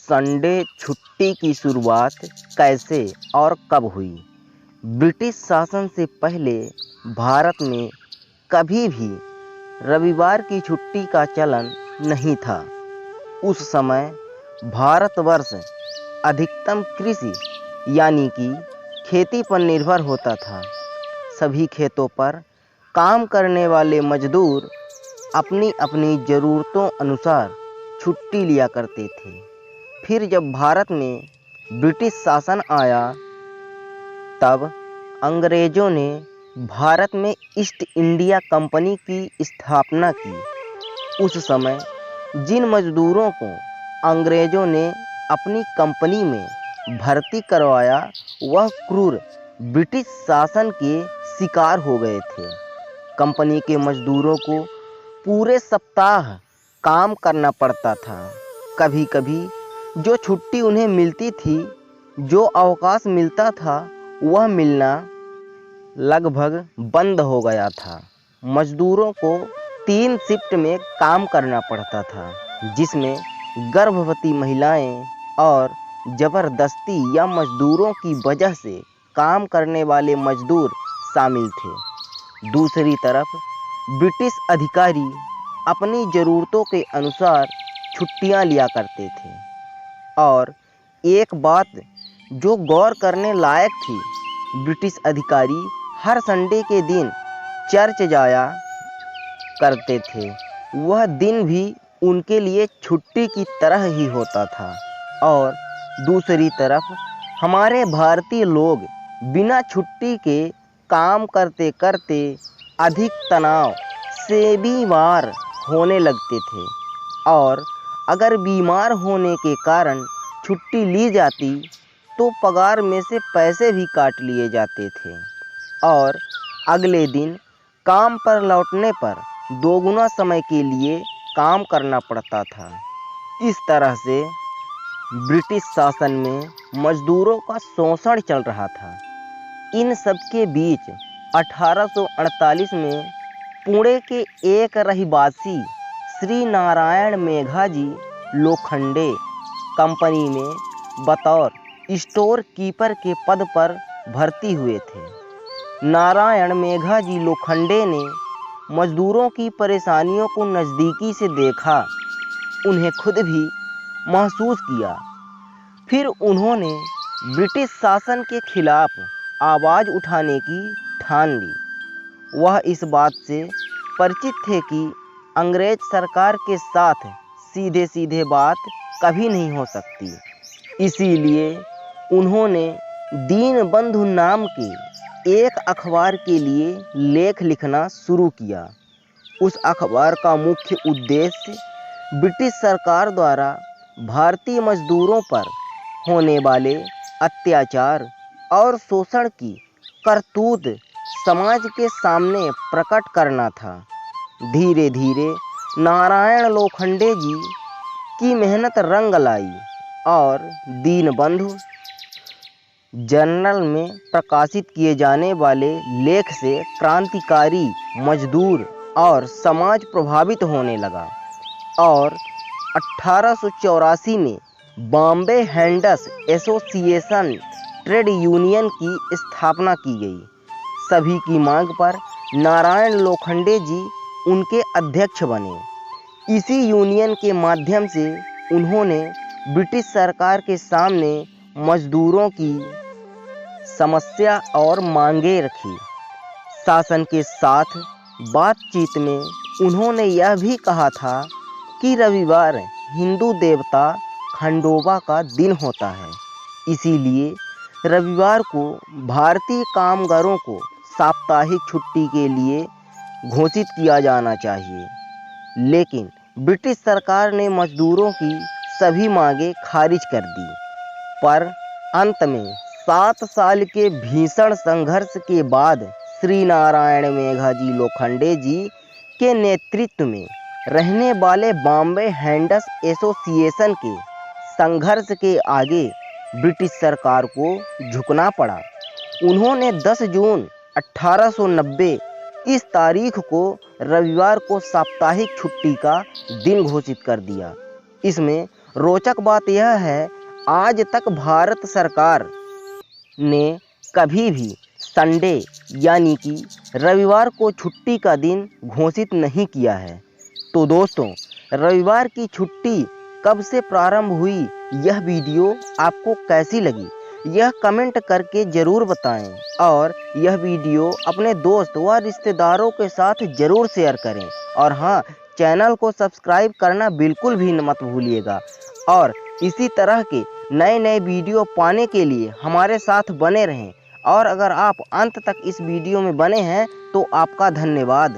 Sunday छुट्टी की शुरुआत कैसे और कब हुई? ब्रिटिश शासन से पहले भारत में कभी भी रविवार की छुट्टी का चलन नहीं था। उस समय भारतवर्ष अधिकतम कृषि यानी कि खेती पर निर्भर होता था। सभी खेतों पर काम करने वाले मजदूर अपनी अपनी ज़रूरतों अनुसार छुट्टी लिया करते थे। फिर जब भारत में ब्रिटिश शासन आया तब अंग्रेज़ों ने भारत में ईस्ट इंडिया कंपनी की स्थापना की। उस समय जिन मजदूरों को अंग्रेज़ों ने अपनी कंपनी में भर्ती करवाया वह क्रूर ब्रिटिश शासन के शिकार हो गए थे। कंपनी के मजदूरों को पूरे सप्ताह काम करना पड़ता था। कभी कभी जो छुट्टी उन्हें मिलती थी, जो अवकाश मिलता था, वह मिलना लगभग बंद हो गया था। मजदूरों को 3 शिफ्ट में काम करना पड़ता था, जिसमें गर्भवती महिलाएं और ज़बरदस्ती या मजदूरों की वजह से काम करने वाले मजदूर शामिल थे। दूसरी तरफ ब्रिटिश अधिकारी अपनी ज़रूरतों के अनुसार छुट्टियां लिया करते थे। और एक बात जो गौर करने लायक थी, ब्रिटिश अधिकारी हर संडे के दिन चर्च जाया करते थे। वह दिन भी उनके लिए छुट्टी की तरह ही होता था। और दूसरी तरफ हमारे भारतीय लोग बिना छुट्टी के काम करते करते अधिक तनाव से बीमार होने लगते थे। और अगर बीमार होने के कारण छुट्टी ली जाती तो पगार में से पैसे भी काट लिए जाते थे और अगले दिन काम पर लौटने पर दोगुना समय के लिए काम करना पड़ता था। इस तरह से ब्रिटिश शासन में मजदूरों का शोषण चल रहा था। इन सब के बीच 1848 में पुणे के एक रहिवासी श्री नारायण मेघाजी लोखंडे कंपनी में बतौर स्टोर कीपर के पद पर भर्ती हुए थे। नारायण मेघाजी लोखंडे ने मजदूरों की परेशानियों को नज़दीकी से देखा, उन्हें खुद भी महसूस किया। फिर उन्होंने ब्रिटिश शासन के खिलाफ आवाज़ उठाने की ठान ली। वह इस बात से परिचित थे कि अंग्रेज सरकार के साथ सीधे सीधे बात कभी नहीं हो सकती। इसीलिए उन्होंने दीनबंधु नाम के एक अखबार के लिए लेख लिखना शुरू किया। उस अखबार का मुख्य उद्देश्य ब्रिटिश सरकार द्वारा भारतीय मजदूरों पर होने वाले अत्याचार और शोषण की करतूत समाज के सामने प्रकट करना था। धीरे धीरे नारायण लोखंडे जी की मेहनत रंग लाई और दीनबंधु जर्नल में प्रकाशित किए जाने वाले लेख से क्रांतिकारी मजदूर और समाज प्रभावित होने लगा। और 1884 में Bombay hands association trade union की स्थापना की गई। सभी की मांग पर नारायण लोखंडे जी उनके अध्यक्ष बने। इसी यूनियन के माध्यम से उन्होंने ब्रिटिश सरकार के सामने मजदूरों की समस्या और मांगें रखी। शासन के साथ बातचीत में उन्होंने यह भी कहा था कि रविवार हिंदू देवता खंडोबा का दिन होता है, इसीलिए रविवार को भारतीय कामगारों को साप्ताहिक छुट्टी के लिए घोषित किया जाना चाहिए। लेकिन ब्रिटिश सरकार ने मजदूरों की सभी मांगें खारिज कर दी। पर अंत में 7 साल के भीषण संघर्ष के बाद श्री नारायण मेघाजी लोखंडे जी के नेतृत्व में रहने वाले बॉम्बे हैंडस एसोसिएशन के संघर्ष के आगे ब्रिटिश सरकार को झुकना पड़ा। उन्होंने 10 जून 1890 इस तारीख को रविवार को साप्ताहिक छुट्टी का दिन घोषित कर दिया। इसमें रोचक बात यह है, आज तक भारत सरकार ने कभी भी संडे यानी कि रविवार को छुट्टी का दिन घोषित नहीं किया है। तो दोस्तों, रविवार की छुट्टी कब से प्रारंभ हुई, यह वीडियो आपको कैसी लगी, यह कमेंट करके ज़रूर बताएं और यह वीडियो अपने दोस्त व रिश्तेदारों के साथ ज़रूर शेयर करें। और हाँ, चैनल को सब्सक्राइब करना बिल्कुल भी मत भूलिएगा और इसी तरह के नए नए वीडियो पाने के लिए हमारे साथ बने रहें। और अगर आप अंत तक इस वीडियो में बने हैं तो आपका धन्यवाद।